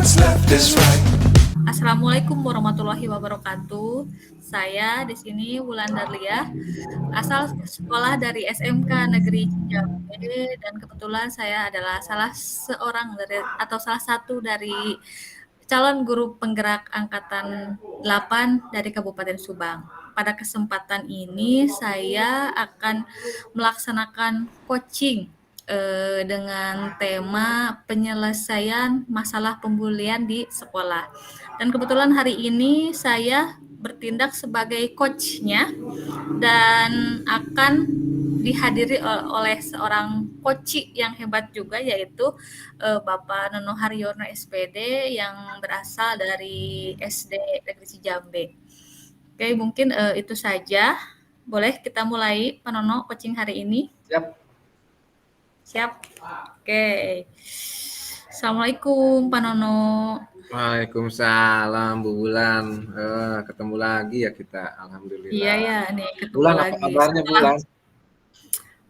what's left is right. Assalamualaikum warahmatullahi wabarakatuh. Saya di sini Wulan Darliah, asal sekolah dari SMK Negeri Jambe, dan kebetulan saya adalah salah satu dari calon guru penggerak angkatan 8 dari Kabupaten Subang. Pada kesempatan ini saya akan melaksanakan coaching dengan tema penyelesaian masalah pembulian di sekolah. Dan kebetulan hari ini saya bertindak sebagai coachnya dan akan dihadiri oleh seorang coach yang hebat juga, yaitu Bapak Nono Haryono SPD yang berasal dari SD Negeri Jambe. Oke, mungkin itu saja. Boleh kita mulai, Pak Nono, coaching hari ini? Siap. Oke. Assalamualaikum, Pak Nono. Waalaikumsalam Bu Bulan. Ketemu lagi ya kita, alhamdulillah. Iya ya, nih ketemu Bulan, lagi. apa kabarnya Bulan?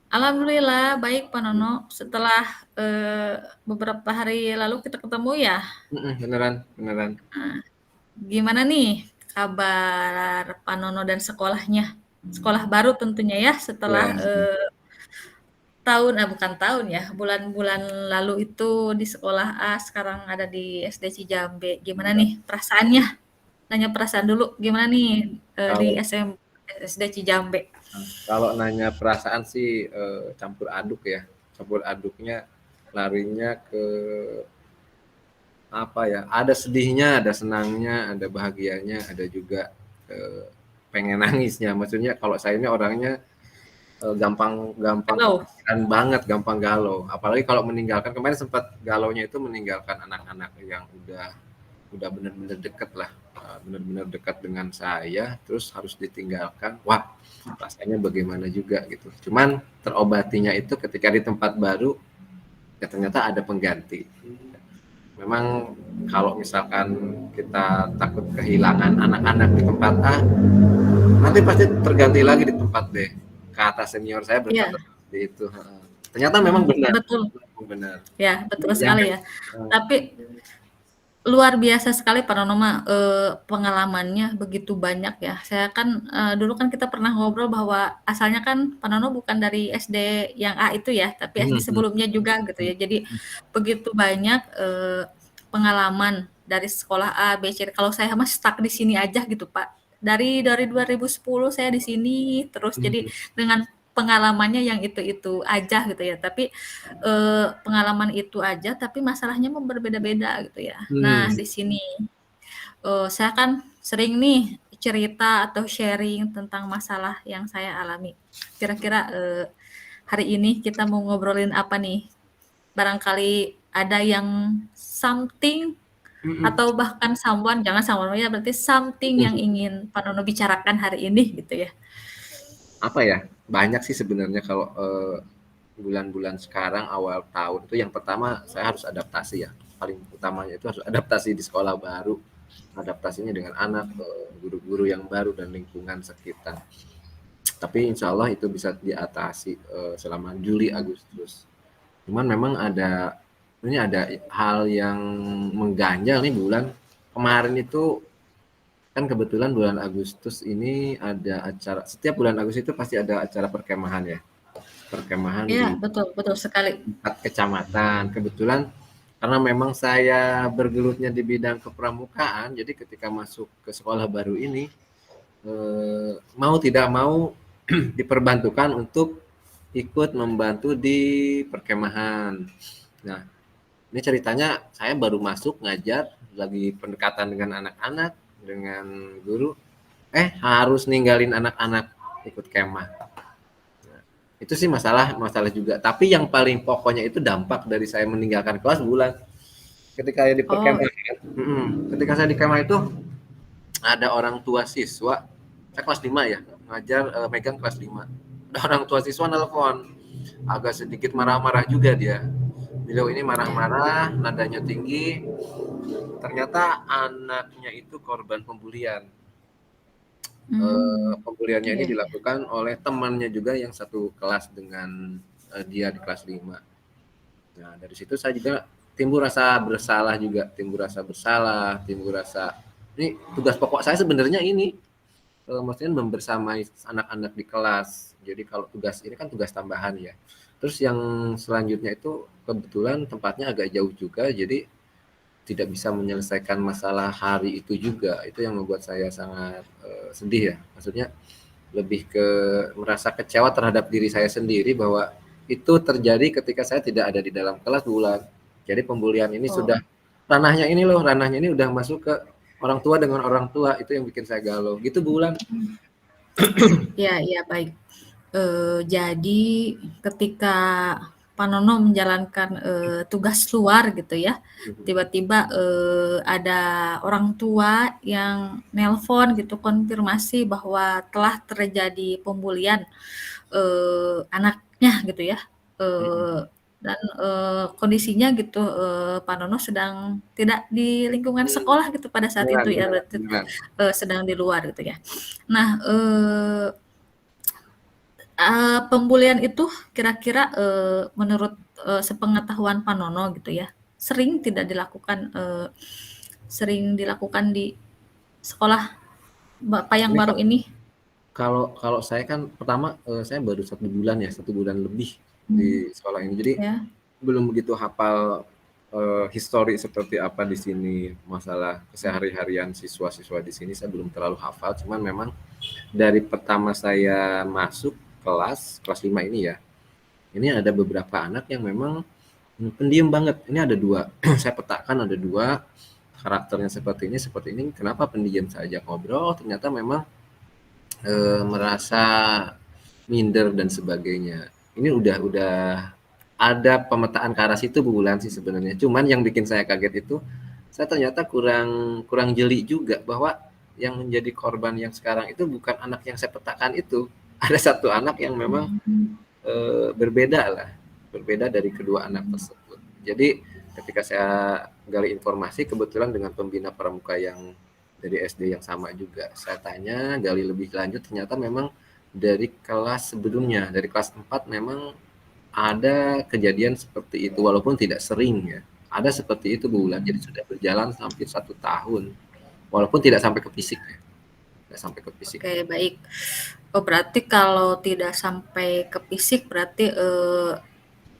Alhamdulillah baik Pak Nono. Setelah beberapa hari lalu kita ketemu ya. Beneran. Gimana nih kabar Pak Nono dan sekolahnya? Sekolah baru tentunya ya setelah bulan-bulan lalu itu di sekolah A, sekarang ada di SD Cijambe. Gimana nih perasaannya? Nanya perasaan dulu, gimana nih di SD Cijambe? Kalau nanya perasaan sih campur aduk ya. Campur aduknya larinya ke apa ya? Ada sedihnya, ada senangnya, ada bahagianya, ada juga pengen nangisnya. Maksudnya kalau saya ini orangnya gampang banget, gampang galau. Apalagi kalau meninggalkan, kemarin sempat galaunya itu meninggalkan anak-anak yang udah benar-benar dekat lah, benar-benar dekat dengan saya, terus harus ditinggalkan. Wah, rasanya bagaimana juga gitu. Cuman terobatinya itu ketika di tempat baru, ya ternyata ada pengganti. Memang kalau misalkan kita takut kehilangan anak-anak di tempat A, nanti pasti terganti lagi di tempat B. Kata senior saya berkata seperti itu. Ternyata memang benar. Benar. Ya, betul sekali ya. Tapi luar biasa sekali Pak Nono, pengalamannya begitu banyak ya. Saya kan dulu kan kita pernah ngobrol bahwa asalnya kan Pak Nono bukan dari SD yang A itu ya, tapi SD sebelumnya juga gitu ya. Jadi begitu banyak pengalaman dari sekolah A, B, C. Kalau saya mah stuck di sini aja gitu Pak. Dari 2010 saya di sini terus, jadi dengan pengalamannya yang itu aja gitu ya, tapi pengalaman itu aja tapi masalahnya berbeda-beda gitu ya. Nah di sini saya kan sering nih cerita atau sharing tentang masalah yang saya alami. Kira-kira hari ini kita mau ngobrolin apa nih? Barangkali ada yang something atau bahkan someone, jangan someone ya, berarti something yang ingin Pak Nono bicarakan hari ini gitu ya. Apa ya, banyak sih sebenarnya kalau bulan-bulan sekarang awal tahun itu yang pertama saya harus adaptasi ya, paling utamanya itu harus adaptasi di sekolah baru, adaptasinya dengan anak, guru-guru yang baru dan lingkungan sekitar. Tapi insya Allah itu bisa diatasi selama Juli Agustus. Cuman memang ada hal yang mengganjal nih bulan kemarin itu. Kan kebetulan bulan Agustus ini ada acara, setiap bulan Agustus itu pasti ada acara perkemahan ya. Perkemahan Iya, di betul sekali. 4 kecamatan. Kebetulan karena memang saya bergelutnya di bidang kepramukaan, jadi ketika masuk ke sekolah baru ini mau tidak mau diperbantukan untuk ikut membantu di perkemahan. Nah, ini ceritanya saya baru masuk ngajar, lagi pendekatan dengan anak-anak, dengan guru, harus ninggalin anak-anak ikut kemah. Nah, itu sih masalah juga. Tapi yang paling pokoknya itu dampak dari saya meninggalkan kelas bulan. Ketika saya di perkemahan, ketika saya di kemah itu ada orang tua siswa, saya kelas 5 ya, ngajar megang kelas 5. Ada orang tua siswa nelpon, agak sedikit marah-marah juga dia. Beliau ini marah-marah, nadanya tinggi. Ternyata anaknya itu korban pembulian. Pembuliannya ini dilakukan oleh temannya juga yang satu kelas dengan dia di kelas 5. Nah, dari situ saya juga timbul rasa bersalah juga, timbul rasa ini tugas pokok saya sebenarnya ini maksudnya membersamai anak-anak di kelas. Jadi kalau tugas ini kan tugas tambahan ya. Terus yang selanjutnya itu kebetulan tempatnya agak jauh juga, jadi tidak bisa menyelesaikan masalah hari itu juga. Itu yang membuat saya sangat sedih ya. Maksudnya lebih ke merasa kecewa terhadap diri saya sendiri bahwa itu terjadi ketika saya tidak ada di dalam kelas bulan. Jadi pembulian ini Oh, sudah ranahnya ini udah masuk ke orang tua dengan orang tua, itu yang bikin saya galau. Gitu bulan. ya, ya, baik. Jadi ketika Pak Nono menjalankan tugas luar gitu ya, tiba-tiba ada orang tua yang nelpon gitu konfirmasi bahwa telah terjadi pembulian anaknya gitu ya, dan kondisinya gitu Pak Nono sedang tidak di lingkungan sekolah gitu pada saat Beneran, itu ya, beneran, berarti beneran. sedang di luar gitu ya. Nah, pembulian itu kira-kira, menurut, sepengetahuan Pak Nono gitu ya, sering dilakukan di sekolah Bapak yang Ini baru ini? kalau kalau saya kan pertama saya baru 1 bulan ya, 1 bulan lebih Mmm, di sekolah ini. Jadi ya, belum begitu hafal histori seperti apa di sini, masalah kesehari-harian siswa-siswa di sini saya belum terlalu hafal. Cuman memang dari pertama saya masuk kelas 5 ini ya, ini ada beberapa anak yang memang pendiam banget. Ini ada 2, saya petakan ada 2 karakternya seperti ini. Kenapa pendiam, saya ajak ngobrol, ternyata memang merasa minder dan sebagainya. Ini udah ada pemetaan ke arah situ Bu Wulan sih sebenarnya. Cuman yang bikin saya kaget itu, saya ternyata kurang kurang jeli juga bahwa yang menjadi korban yang sekarang itu bukan anak yang saya petakan itu. Ada satu anak yang memang mmm, berbeda lah, berbeda dari kedua anak tersebut. Jadi ketika saya gali informasi, kebetulan dengan pembina pramuka yang dari SD yang sama juga, saya tanya, gali lebih lanjut, ternyata memang dari kelas sebelumnya, dari kelas 4 memang ada kejadian seperti itu, walaupun tidak sering ya. Ada seperti itu Bu Wulan, jadi mmm. sudah berjalan hampir 1 tahun, walaupun tidak sampai ke fisik ya, tidak sampai ke fisik. Oke, baik. Oh, berarti kalau tidak sampai ke fisik berarti,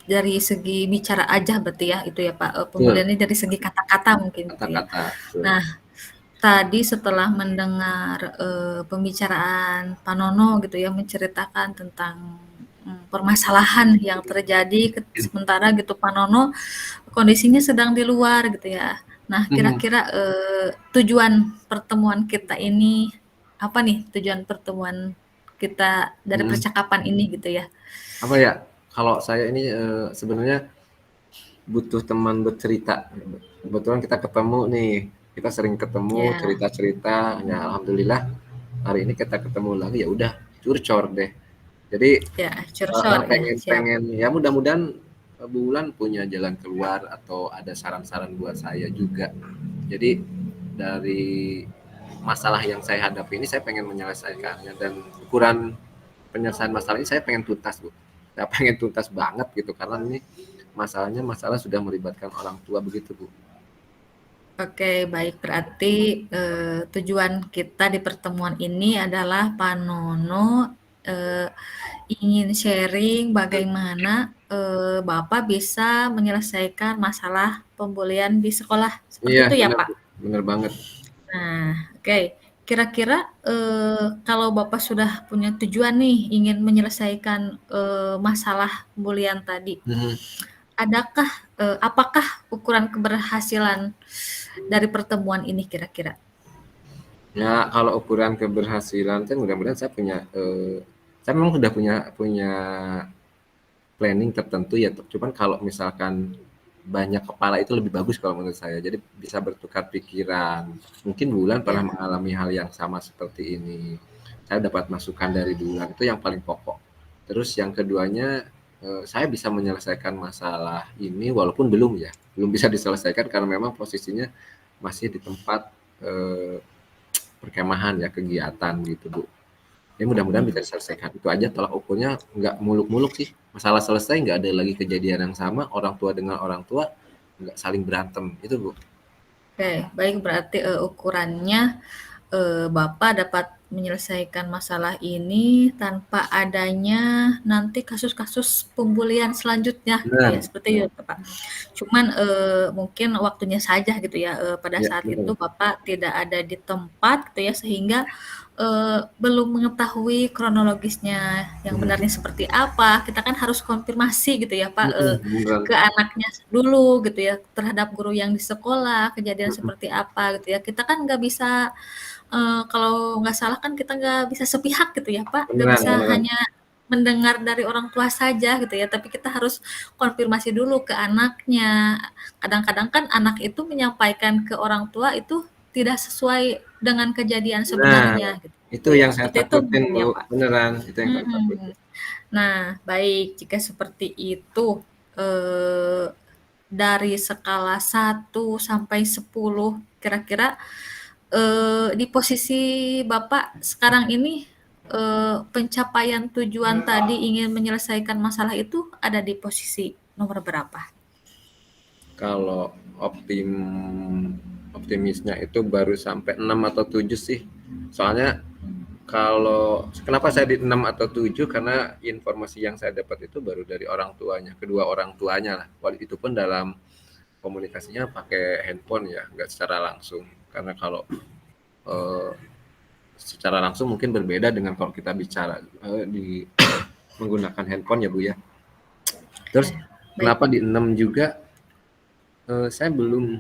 dari segi bicara aja berarti ya, itu ya Pak, Betul, pembuliannya dari segi kata-kata mungkin gitu ya. kata-kata, betul. Nah, tadi setelah mendengar, pembicaraan Pak Nono gitu ya, menceritakan tentang, permasalahan yang terjadi sementara gitu Pak Nono kondisinya sedang di luar gitu ya. Nah, Mhm, kira-kira, tujuan pertemuan kita ini, apa nih tujuan pertemuan kita dari mhm. percakapan ini gitu ya? Apa ya, kalau saya ini sebenarnya butuh teman bercerita. Kebetulan kita ketemu nih, kita sering ketemu Ya, cerita-cerita, ya alhamdulillah hari ini kita ketemu lagi, ya udah curcor deh. Jadi ya, cursor ya, siap. pengen ya mudah-mudahan Bu Wulan punya jalan keluar atau ada saran-saran buat saya juga. Jadi dari masalah yang saya hadapi ini saya pengen menyelesaikannya, dan ukuran penyelesaian masalah ini saya pengen tuntas Bu. Saya pengen tuntas banget gitu karena ini masalah sudah melibatkan orang tua begitu Bu. Oke, baik. Berarti, tujuan kita di pertemuan ini adalah Pak Nono, ingin sharing bagaimana, Bapak bisa menyelesaikan masalah pembulian di sekolah, Iya seperti itu ya, benar Bu, Pak? benar banget. Nah, oke. Kira-kira, kalau Bapak sudah punya tujuan nih, ingin menyelesaikan, masalah pembulian tadi, Mhm. adakah, apakah ukuran keberhasilan dari pertemuan ini kira-kira? Ya kalau ukuran keberhasilan kan mudah-mudahan saya punya saya memang sudah punya punya planning tertentu ya, cuman kalau misalkan banyak kepala itu lebih bagus kalau menurut saya. Jadi bisa bertukar pikiran. Mungkin Bulan pernah Ya, mengalami hal yang sama seperti ini. Saya dapat masukan dari Bulan, itu yang paling pokok. Terus yang keduanya, saya bisa menyelesaikan masalah ini walaupun belum ya, belum bisa diselesaikan karena memang posisinya masih di tempat, perkemahan ya, kegiatan gitu, Bu. Ya mudah-mudahan bisa mhm. diselesaikan. Itu aja tolak ukurnya, nggak muluk-muluk sih. Masalah selesai, nggak ada lagi kejadian yang sama, orang tua dengan orang tua, nggak saling berantem itu Bu. Oke, baik berarti ukurannya Bapak dapat menyelesaikan masalah ini tanpa adanya nanti kasus-kasus pembulian selanjutnya gitu ya, Benar, seperti itu Pak. Cuman mungkin waktunya saja gitu ya, pada ya saat benar. itu Bapak tidak ada di tempat gitu ya, sehingga belum mengetahui kronologisnya yang Mhm. benarnya seperti apa. Kita kan harus konfirmasi gitu ya Pak, Beneran. ke anaknya dulu gitu ya, terhadap guru yang di sekolah, kejadian Mhm. seperti apa gitu ya. Kita kan nggak bisa, kalau nggak salah kan kita nggak bisa sepihak gitu ya Pak, nggak Beneran bisa beneran. hanya mendengar dari orang tua saja gitu ya, tapi kita harus konfirmasi dulu ke anaknya. Kadang-kadang kan anak itu menyampaikan ke orang tua itu tidak sesuai dengan kejadian Nah, sebenarnya gitu itu ya, yang saya seperti itu takutin mungkin Bu, ya Pak. beneran itu yang saya Mhm. takutin. Nah, baik jika seperti itu, eee, dari skala 1 sampai 10 kira-kira, di posisi Bapak sekarang ini, pencapaian tujuan tadi ingin menyelesaikan masalah itu ada di posisi nomor berapa? Kalau optimisnya itu baru sampai 6 atau 7 sih. Soalnya kalau kenapa saya di 6 atau 7 karena informasi yang saya dapat itu baru dari orang tuanya, kedua orang tuanya lah. Itu pun dalam komunikasinya pakai handphone ya, nggak secara langsung. Karena kalau eh, secara langsung mungkin berbeda dengan kalau kita bicara di menggunakan handphone ya Bu ya. Oke, Terus baik. kenapa di 6 juga saya belum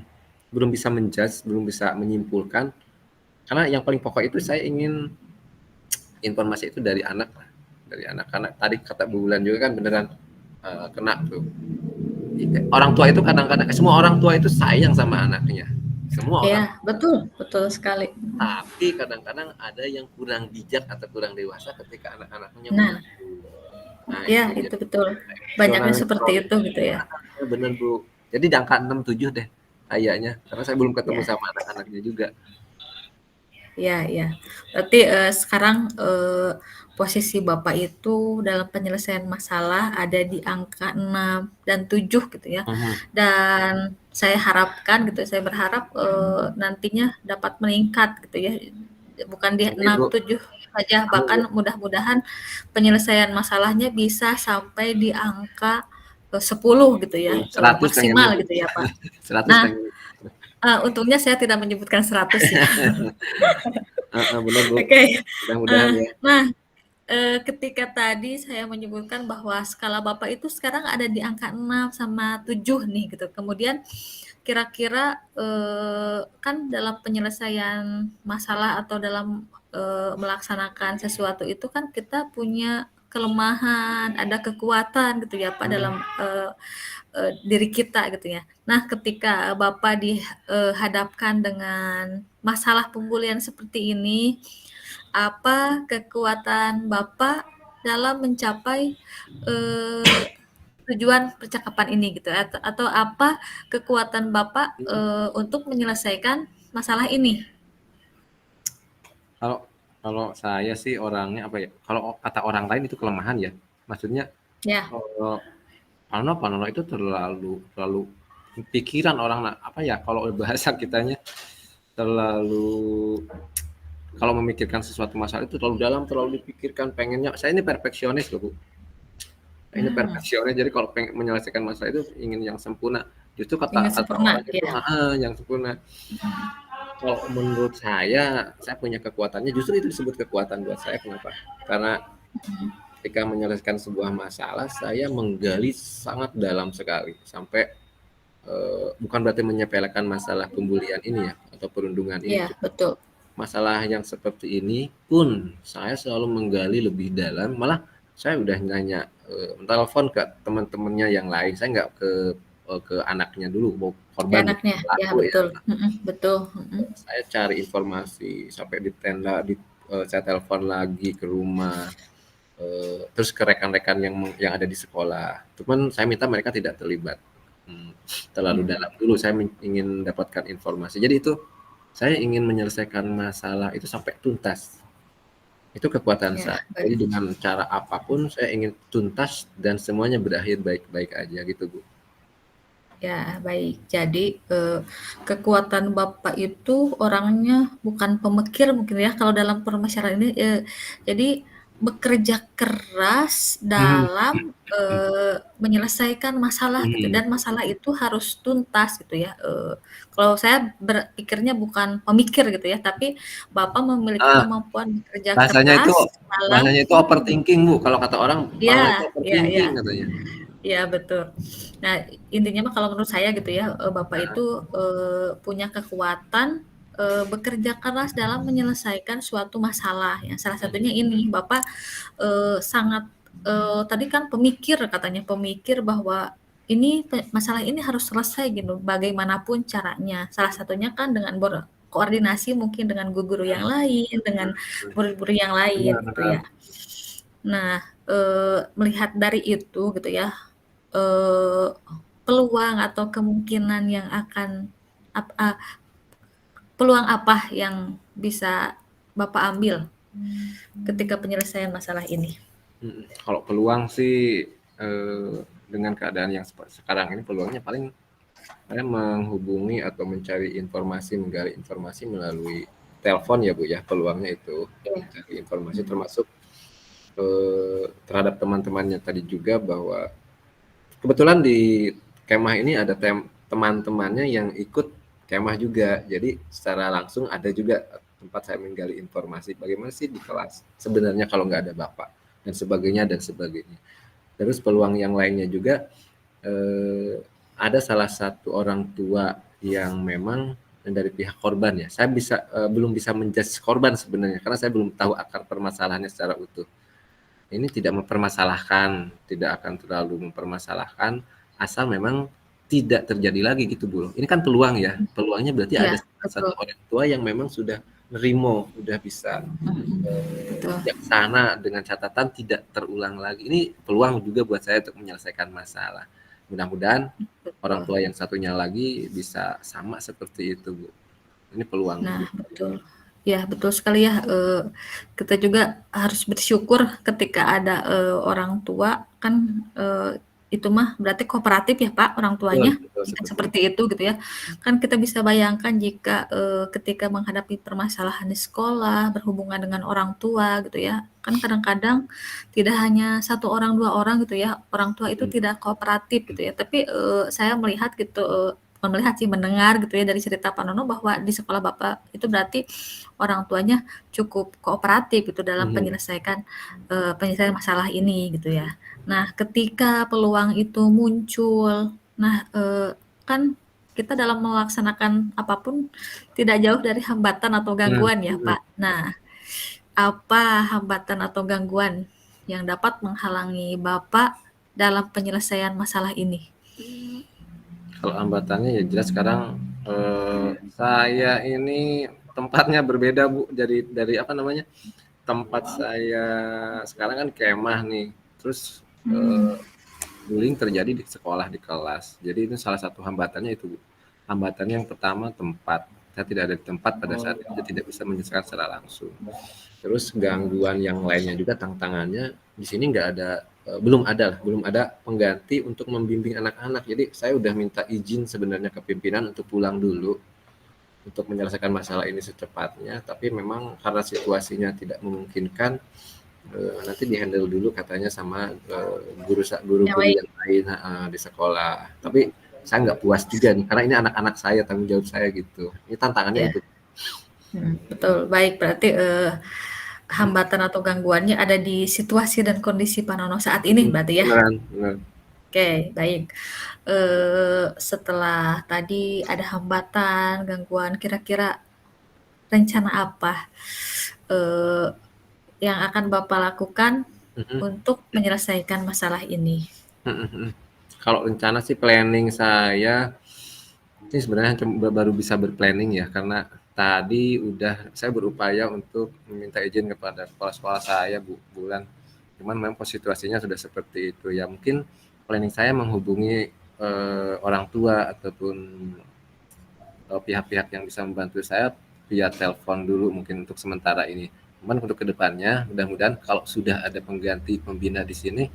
bisa menjudge, belum bisa menyimpulkan karena yang paling pokok itu saya ingin informasi itu dari anak lah, dari anak-anak. Tadi kata Bu Bulan juga kan beneran kena tuh. Orang tua itu kadang-kadang semua orang tua itu sayang sama anaknya. Semua Iya, orang. betul, betul sekali. Tapi kadang-kadang ada yang kurang bijak atau kurang dewasa ketika anak-anaknya Nah, mengganggu. Nah ya itu itu jadi betul. Banyaknya emosional seperti itu gitu ya. bener Bu. Jadi di angka 6 7 deh kayaknya. Karena saya belum ketemu Ya. sama anak-anaknya juga. Iya iya. Berarti, sekarang, posisi Bapak itu dalam penyelesaian masalah ada di angka 6 dan 7 gitu ya. Mhm. Dan saya harapkan gitu, saya berharap, nantinya dapat meningkat gitu ya, bukan di Amin 6, Bu. 7 saja, Amin Bu. bahkan mudah-mudahan penyelesaian masalahnya bisa sampai di angka, 10 gitu ya, 100 pengennya maksimal Bu. gitu ya, Pak. 100 Nah, pengen. untungnya saya tidak menyebutkan 100 ya. Heeh, bener Bu. Oke, Mudah-mudahan ya. nah, ketika tadi saya menyebutkan bahwa skala Bapak itu sekarang ada di angka 6 sama 7 nih gitu. Kemudian kira-kira, kan dalam penyelesaian masalah atau dalam, melaksanakan sesuatu itu kan kita punya kelemahan, ada kekuatan gitu ya Pak Hmm. dalam, diri kita gitu ya. Nah ketika Bapak dihadapkan dengan masalah pembulian seperti ini, apa kekuatan Bapak dalam mencapai, eee, tujuan percakapan ini gitu atau apa kekuatan Bapak, untuk menyelesaikan masalah ini? Kalau kalau saya sih orangnya apa ya? Kalau kata orang lain itu kelemahan ya. Maksudnya Ya, eh, parno itu terlalu terlalu pikiran orang apa ya? Kalau bahasa kitanya terlalu kalau memikirkan sesuatu masalah itu terlalu dalam, terlalu dipikirkan. Pengennya saya ini perfeksionis loh Bu. Ini mmm, perfeksionis. Jadi kalau pengen menyelesaikan masalah itu ingin yang sempurna. Justru kata ingin kata sempurna, orang itu ya, yang sempurna. Kalau menurut saya punya kekuatannya justru itu disebut kekuatan buat saya. Kenapa? Karena ketika menyelesaikan sebuah masalah, saya menggali sangat dalam sekali sampai bukan berarti menyepelekan masalah pembulian ini ya atau perundungan ini. iya betul, Masalah yang seperti ini pun saya selalu menggali lebih dalam. Malah saya udah nanya, telepon ke teman-temannya yang lain. Saya nggak ke anaknya dulu, mau ya korban anaknya, ya pelaku ya. betul, betul, Saya cari informasi sampai di tenda, saya telepon lagi ke rumah, terus ke rekan-rekan yang ada di sekolah. Cuman saya minta mereka tidak terlibat terlalu mmm, dalam dulu. Saya ingin dapatkan informasi. Jadi itu saya ingin menyelesaikan masalah itu sampai tuntas. Itu kekuatan ya saya. baik. Jadi dengan cara apapun saya ingin tuntas dan semuanya berakhir baik-baik aja gitu Bu. Ya, baik. Jadi, kekuatan Bapak itu orangnya bukan pemikir mungkin ya, kalau dalam permasalahan ini, jadi bekerja keras Mhm, dalam, mhm, menyelesaikan masalah gitu, mhm. dan masalah itu harus tuntas gitu ya. Kalau saya berpikirnya bukan pemikir gitu ya, tapi Bapak memiliki Ah, kemampuan bekerja bahasanya itu keras dalam bahasanya itu overthinking, Bu, kalau kata orang iya, itu iya, iya. overthinking katanya. Iya betul. Nah, intinya mah kalau menurut saya gitu ya, Bapak Heeh, itu, punya kekuatan, bekerja keras dalam menyelesaikan suatu masalah ya, salah mhm, satunya ini, Bapak, sangat, tadi kan pemikir katanya, pemikir bahwa ini masalah ini harus selesai gitu, bagaimanapun caranya. Salah satunya kan dengan berkoordinasi mungkin dengan guru-guru yang lain, dengan murid-murid yang lain benar gitu benar. ya. Nah, melihat dari itu gitu ya, peluang atau kemungkinan yang akan ap a peluang apa yang bisa Bapak ambil ketika penyelesaian masalah ini? Mhm, kalau peluang sih, dengan keadaan yang sekarang ini peluangnya paling saya menghubungi atau mencari informasi, menggali informasi melalui telepon ya, Bu, ya, peluangnya itu. Iya, Mencari informasi termasuk, terhadap teman-temannya tadi juga bahwa kebetulan di kemah ini ada teman-temannya yang ikut kemah juga. Jadi secara langsung ada juga tempat saya menggali informasi bagaimana sih di kelas sebenarnya kalau nggak ada bapak dan sebagainya dan sebagainya. Terus peluang yang lainnya juga ada salah satu orang tua yang memang dari pihak korban ya. Saya belum bisa menjudge korban sebenarnya karena saya belum tahu akar permasalahannya secara utuh. Ini tidak mempermasalahkan, tidak akan terlalu mempermasalahkan, asal memang tidak terjadi lagi gitu, Bu. Ini kan peluang ya, peluangnya berarti iya, ada betul, satu orang tua yang memang sudah nerimo, udah bisa betul. bijaksana dengan catatan tidak terulang lagi. Ini peluang juga buat saya untuk menyelesaikan masalah. Mudah-mudahan orang Betul. tua yang satunya lagi bisa sama seperti itu, Bu. Ini peluang Nah, juga. betul. Ya, betul sekali ya, kita juga harus bersyukur ketika ada, orang tua kan, itu mah berarti kooperatif ya, Pak, orang Betul, tuanya, betul jika seperti itu. seperti itu gitu ya. Kan kita bisa bayangkan jika, ketika menghadapi permasalahan di sekolah, berhubungan dengan orang tua gitu ya, kan kadang-kadang tidak hanya satu orang, 2 orang gitu ya, orang tua itu Mhm, tidak kooperatif gitu ya. Tapi, saya melihat gitu, bukan melihat sih, mendengar gitu ya dari cerita Pak Nono bahwa di sekolah Bapak itu berarti orang tuanya cukup kooperatif gitu dalam mhm, penyelesaian masalah ini gitu ya. Nah, ketika peluang itu muncul, nah, kan kita dalam melaksanakan apapun tidak jauh dari hambatan atau mhm, gangguan ya, mhm. Pak. Nah, apa hambatan atau gangguan yang dapat menghalangi Bapak dalam penyelesaian masalah ini? Kalau hambatannya ya jelas sekarang saya ini tempatnya berbeda, Bu. Dari apa namanya? Tempat saya sekarang kan kemah nih. Terus Mhm. bullying terjadi di sekolah di kelas. Jadi itu salah satu hambatannya itu, Bu. Hambatannya yang pertama tempat. Saya tidak ada di tempat pada saat itu, jadi tidak bisa menyelesaikan secara langsung. Terus gangguan yang lainnya juga tantangannya di sini nggak ada belum ada pengganti untuk membimbing anak-anak. Jadi saya udah minta izin sebenarnya ke pimpinan untuk pulang dulu untuk menyelesaikan masalah ini secepatnya. Tapi memang karena situasinya tidak memungkinkan, nanti dihandle dulu katanya sama Yang guru-guru lain. yang lain di sekolah. Tapi saya nggak puas juga nih karena ini anak-anak saya tanggung jawab saya gitu. Ini tantangannya Ya. itu. Betul. Baik, berarti, hambatan atau gangguannya ada di situasi dan kondisi Pak Nono saat ini berarti ya? Beneran, bener. Oke, baik. Setelah tadi ada hambatan, gangguan, kira-kira rencana apa, eee, yang akan Bapak lakukan Mhm. untuk menyelesaikan masalah ini? Mhm, mhm. Kalau rencana sih planning saya ini sebenarnya baru bisa berplanning ya karena tadi udah saya berupaya untuk meminta izin kepada kepala sekolah saya bulan. Cuman memang situasinya sudah seperti itu ya mungkin planning saya menghubungi orang tua ataupun pihak-pihak yang bisa membantu saya via telepon dulu mungkin untuk sementara ini. Cuman untuk kedepannya mudah-mudahan kalau sudah ada pengganti pembina di sini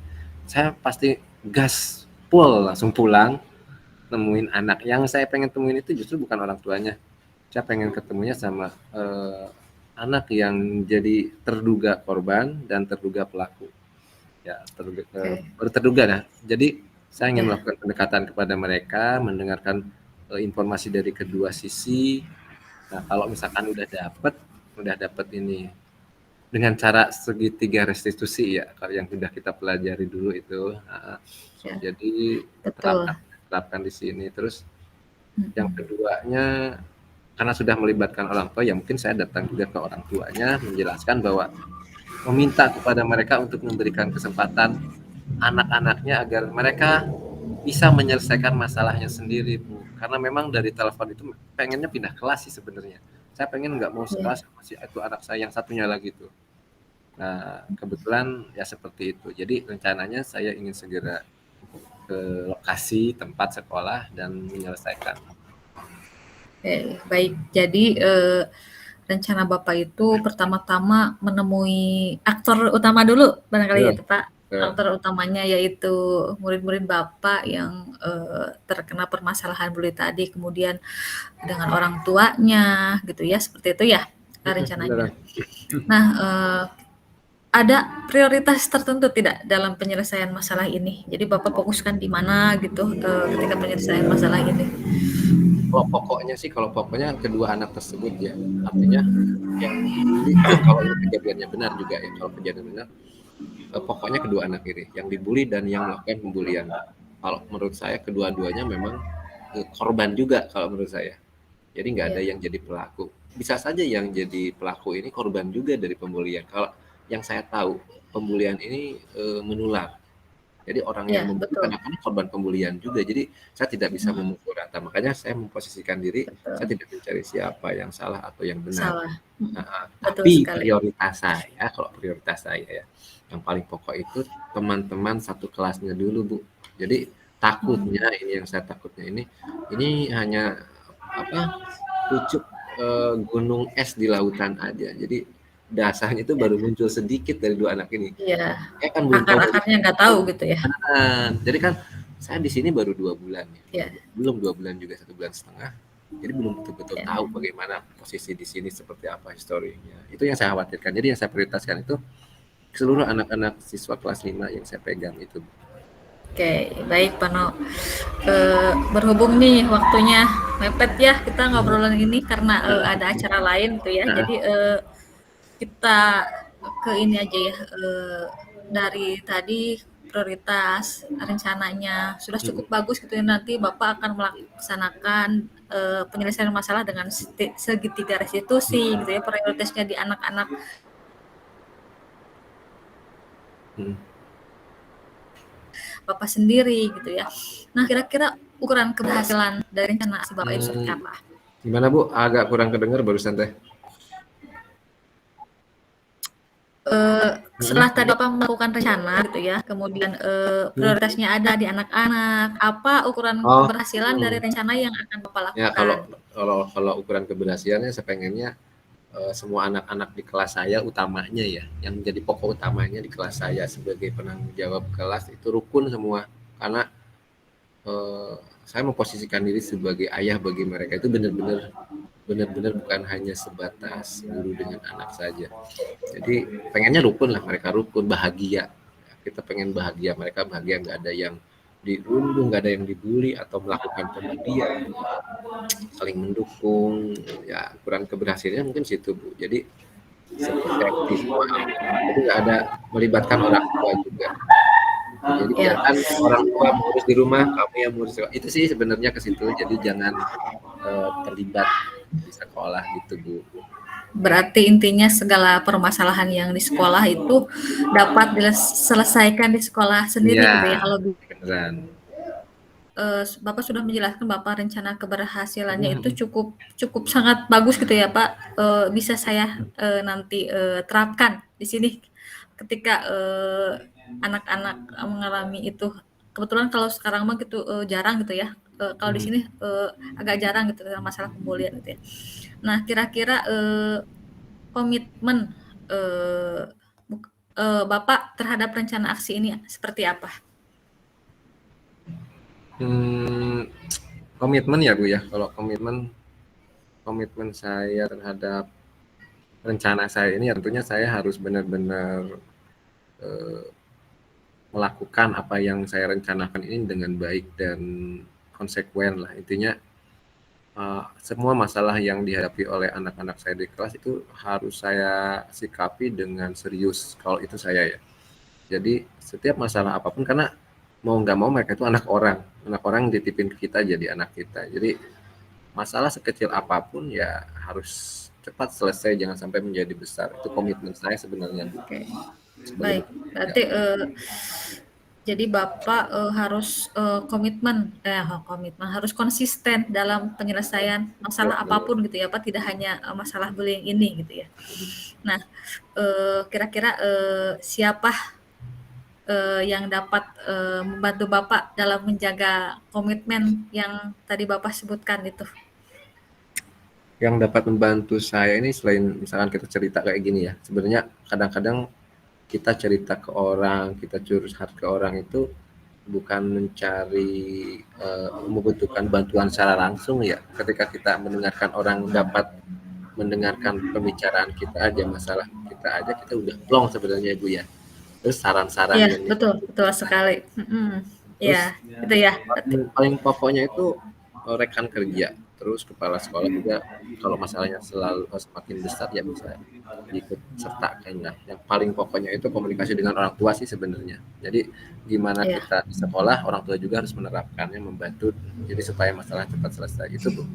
saya pasti gas full langsung pulang nemuin anak. Yang saya pengen temuin itu justru bukan orang tuanya. Saya pengen ketemunya sama anak yang jadi terduga korban dan terduga pelaku. Ya, Oke. baru terduga. Nah, jadi saya ingin Ya. melakukan pendekatan kepada mereka, mendengarkan informasi dari kedua sisi. Nah, kalau misalkan udah dapat ini dengan cara segitiga restitusi ya, kalau yang sudah kita pelajari dulu itu. Ya, Jadi betul. terapkan di sini. Terus yang Mm-mm. keduanya, karena sudah melibatkan orang tua, ya mungkin saya datang juga ke orang tuanya menjelaskan bahwa meminta kepada mereka untuk memberikan kesempatan anak-anaknya agar mereka bisa menyelesaikan masalahnya sendiri, Bu. Karena memang dari telepon itu pengennya pindah kelas sih sebenarnya. Saya pengen nggak mau Ya. sekelas sama si itu anak saya yang satunya lagi tuh. Nah, kebetulan ya seperti itu. Jadi rencananya saya ingin segera ke lokasi tempat sekolah dan menyelesaikan. Oke, baik. Jadi rencana Bapak itu pertama-tama menemui aktor utama dulu barangkali Betul, itu Pak. betul. Aktor utamanya yaitu murid-murid Bapak yang terkena permasalahan bully tadi, kemudian dengan orang tuanya gitu ya, seperti itu ya rencananya. Beneran. Nah, ada prioritas tertentu tidak dalam penyelesaian masalah ini? Jadi Bapak fokuskan di mana gitu ketika penyelesaian masalah ini? Kalau pokoknya kedua anak tersebut ya, artinya yang dibully kalau ini kejadiannya benar juga ya, kalau kejadian benar, pokoknya kedua anak ini, yang dibully dan yang melakukan pembulian. Kalau menurut saya kedua-duanya memang korban juga kalau menurut saya. Jadi nggak ada Ya, yang jadi pelaku. Bisa saja yang jadi pelaku ini korban juga dari pembulian. Kalau yang saya tahu, pembulian ini menular. Jadi orang yang ya membuli betul, kadang-kadang korban pembulian juga. Jadi saya tidak bisa hmm, memukul rata. Makanya saya memposisikan diri, saya betul, tidak mencari siapa yang salah atau yang benar. salah, hmm, betul Tapi sekali. kalau prioritas saya ya, yang paling pokok itu teman-teman satu kelasnya dulu, Bu. Jadi Hmm, takutnya ini yang saya takutnya ini hanya apa pucuk gunung es di lautan aja. Jadi dasarnya itu ya, baru muncul sedikit dari dua anak ini. ya, Saya kan belum tahu dari akar-akarnya nggak tahu gitu ya. jadi kan saya di sini baru 2 bulan ya, Ya, belum 2 bulan juga 1,5 bulan. Jadi belum betul-betul ya, tahu bagaimana posisi di sini seperti apa historinya. Itu yang saya khawatirkan. Jadi yang saya prioritaskan itu seluruh anak-anak siswa kelas 5 yang saya pegang itu. oke, baik Pak No. Berhubung nih waktunya mepet ya kita ngobrolin ini karena ada acara lain tuh ya. Nah, Jadi kita ke ini aja ya. Dari tadi prioritas rencananya sudah cukup bagus gitu ya. Nanti Bapak akan melaksanakan penyelesaian masalah dengan segitiga restitusi gitu ya. Prioritasnya di anak-anak Bapak sendiri gitu ya. Nah, kira-kira ukuran keberhasilan dari rencana si Bapak itu seperti apa? gimana Bu? Agak kurang kedengar barusan teh. Setelah tadi Bapak melakukan rencana gitu ya, kemudian prioritasnya ada di anak-anak, apa ukuran Oh, keberhasilan dari rencana yang akan Bapak ya lakukan? kalau ukuran keberhasilannya saya pengennya semua anak-anak di kelas saya utamanya ya, yang menjadi pokok utamanya di kelas saya sebagai penanggung jawab kelas itu rukun semua. Karena eh, saya memposisikan diri sebagai ayah bagi mereka itu benar-benar bukan hanya sebatas guru dengan anak saja. Jadi pengennya rukun lah, mereka rukun, bahagia. Kita pengen bahagia, mereka bahagia, nggak ada yang dirundung, nggak ada yang dibully atau melakukan pembulian, saling mendukung. Ya ukuran keberhasilannya mungkin situ Bu. Jadi seperti semua, jadi nggak ada melibatkan orang tua juga. Jadi Ya, biarkan orang tua mengurus di rumah, kamu yang mengurus di sekolah. Itu sih sebenarnya ke situ. Jadi jangan terlibat di sekolah gitu Bu. berarti intinya segala permasalahan yang di sekolah itu dapat diselesaikan di sekolah sendiri Iya, gitu ya. Kalau beneran. Bapak sudah menjelaskan Bapak rencana keberhasilannya itu cukup cukup sangat bagus gitu ya Pak. Bisa saya nanti terapkan di sini ketika anak-anak mengalami itu. Kebetulan kalau sekarang mah gitu jarang gitu ya. Kalau di sini agak jarang gitu masalah pembulian gitu ya. Nah, kira-kira komitmen eh, Bapak terhadap rencana aksi ini seperti apa? Hmm, Komitmen ya Bu ya, kalau komitmen saya terhadap rencana saya ini, tentunya saya harus benar-benar eh, melakukan apa yang saya rencanakan ini dengan baik dan konsekuen lah. Intinya semua masalah yang dihadapi oleh anak-anak saya di kelas itu harus saya sikapi dengan serius kalau itu saya ya. Jadi setiap masalah apapun, karena mau nggak mau mereka itu anak orang dititipin ke kita jadi anak kita. Jadi masalah sekecil apapun ya harus cepat selesai, jangan sampai menjadi besar. Itu komitmen saya sebenarnya Bu, Oke, sebagai baik. bapak. Berarti jadi Bapak harus komitmen harus konsisten dalam penyelesaian masalah Betul. apapun gitu ya Pak, tidak hanya masalah bullying ini gitu ya. Nah, kira-kira siapa yang dapat membantu Bapak dalam menjaga komitmen yang tadi Bapak sebutkan itu? Yang dapat membantu saya ini, selain misalkan kita cerita kayak gini ya, sebenarnya kadang-kadang kita cerita ke orang, kita curhat ke orang itu bukan mencari membutuhkan bantuan secara langsung ya. Ketika kita mendengarkan orang dapat mendengarkan pembicaraan kita aja, masalah kita aja, kita udah plong sebenarnya Bu ya. Terus saran-saran Iya, yang betul, betul sekali. terus Ya, itu ya. Berarti. paling pokoknya itu rekan kerja, terus kepala sekolah juga kalau masalahnya selalu semakin besar ya bisa ikut sertakan lah. Yang paling pokoknya itu komunikasi dengan orang tua sih sebenarnya. Jadi gimana Ya. kita di sekolah, orang tua juga harus menerapkannya, membantu jadi supaya masalah cepat selesai itu Bu.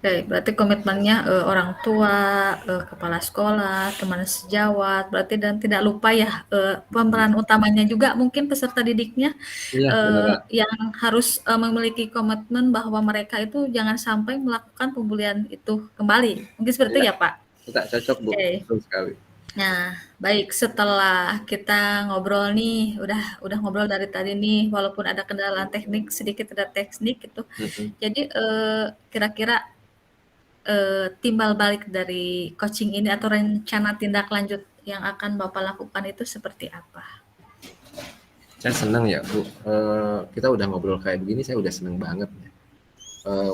Oke, berarti komitmennya orang tua, kepala sekolah, teman sejawat, berarti dan tidak lupa ya pemeran utamanya juga mungkin peserta didiknya Iya beneran. yang harus memiliki komitmen bahwa mereka itu jangan sampai melakukan pembulian itu kembali. Mungkin seperti Iya, itu ya Pak. kita cocok Bu, Oke. betul sekali. Nah, baik setelah kita ngobrol nih, udah ngobrol dari tadi nih, walaupun ada kendala teknik, sedikit ada teknik gitu. Mm-mm. Jadi kira-kira timbal balik dari coaching ini atau rencana tindak lanjut yang akan Bapak lakukan itu seperti apa? Saya senang ya Bu, kita udah ngobrol kayak begini, saya udah seneng banget.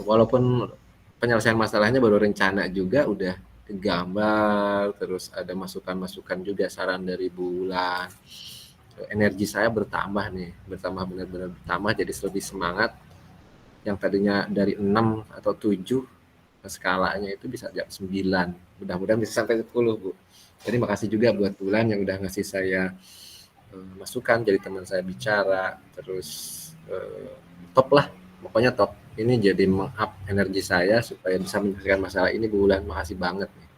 Walaupun penyelesaian masalahnya baru rencana juga, udah gambar, terus ada masukan-masukan juga, saran dari bulan. Energi saya bertambah nih, benar-benar bertambah, jadi lebih semangat. Yang tadinya dari 6 atau 7 skalanya itu bisa jam 9. Mudah-mudahan bisa sampai 10 Bu. Jadi makasih juga buat bulan yang udah ngasih saya masukan, jadi teman saya bicara, terus top lah, pokoknya top. Ini jadi meng-up energi saya supaya bisa menyelesaikan masalah ini Bu Wulan. Makasih banget nih.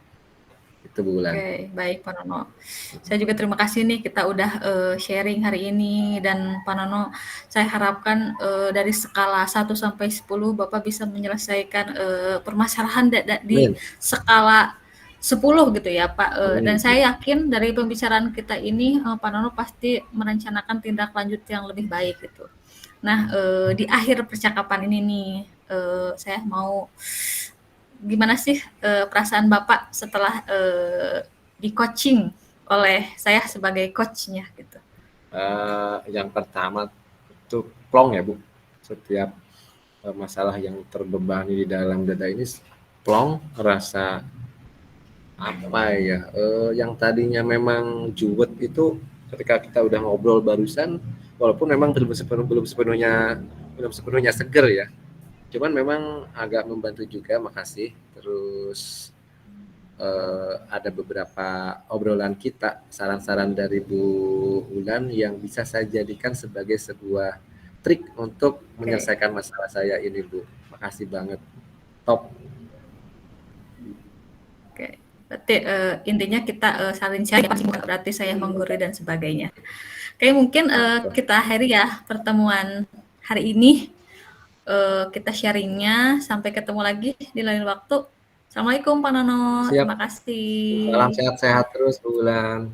Itu Bu Wulan. Oke, baik Pak Nono. Saya juga terima kasih nih kita udah sharing hari ini dan Pak Nono, saya harapkan dari skala 1 sampai 10 Bapak bisa menyelesaikan permasalahan di Amin. skala 10 gitu ya Pak. Dan Amin. saya yakin dari pembicaraan kita ini Pak Nono pasti merencanakan tindak lanjut yang lebih baik gitu. Nah, di akhir percakapan ini nih, saya mau gimana sih perasaan Bapak setelah di-coaching oleh saya sebagai coach-nya gitu? Yang pertama itu plong ya Bu. Setiap masalah yang terbebani di dalam dada ini plong, rasa apa ya, yang tadinya memang juwet itu ketika kita udah ngobrol barusan, walaupun memang belum sepenuhnya seger ya, cuman memang agak membantu juga, makasih. Terus ada beberapa obrolan kita, saran-saran dari Bu Ulan yang bisa saya jadikan sebagai sebuah trik untuk Oke. menyelesaikan masalah saya ini Bu. Makasih banget, top. Oke. Berarti intinya kita saling sharing, bukan berarti saya menggurui dan sebagainya. Oke, mungkin kita akhiri ya pertemuan hari ini. Kita sharingnya, sampai ketemu lagi di lain waktu. Assalamualaikum Pak Nono, Siap, terima kasih. salam sehat-sehat terus Bu Ulan.